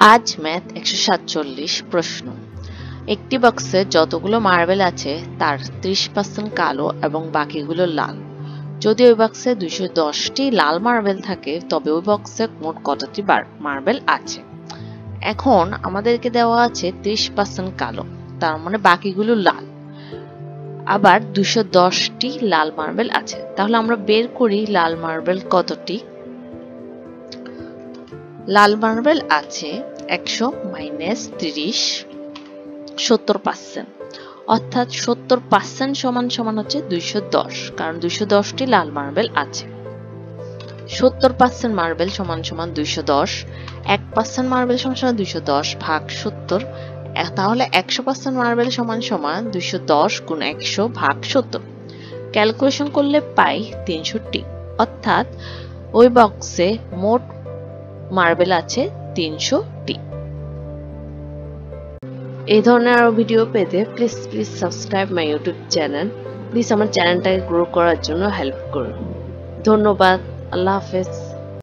আজ ম্যাথ 147 প্রশ্ন। একটি বক্সে যতগুলো মার্বেল আছে তার 30% কালো এবং বাকিগুলো লাল। যদি ওই বক্সে 210টি লাল মার্বেল থাকে তবে ওই বক্সে মোট কতটি মার্বেল আছে। এখন আমাদেরকে দেওয়া আছে 30% কালো, তার মানে বাকিগুলো লাল। আবার 210টি লাল মার্বেল আছে, তাহলে আমরা বের করি লাল মার্বেল কতটি। লাল মার্বেল আছে 100 - 30 70%, অর্থাৎ 70% সমান হচ্ছে 210, কারণ 210টি লাল মার্বেল আছে। 70% মার্বেল সমান 210, 1% মার্বেল সমান 210 ভাগ 70, তাহলে 100% মার্বেল সমান 210 গুণ 100 ভাগ 70। ক্যালকুলেশন করলে পাই 300টি, অর্থাৎ ওই বক্সে মোট মার্বেল আছে 300টি। এই ধরনের আরো ভিডিও পেতে please subscribe my YouTube channel. Please আমার চ্যানেলটাকে গ্রো করার জন্য হেল্প করুন। ধন্যবাদ। আল্লাহ হাফেজ।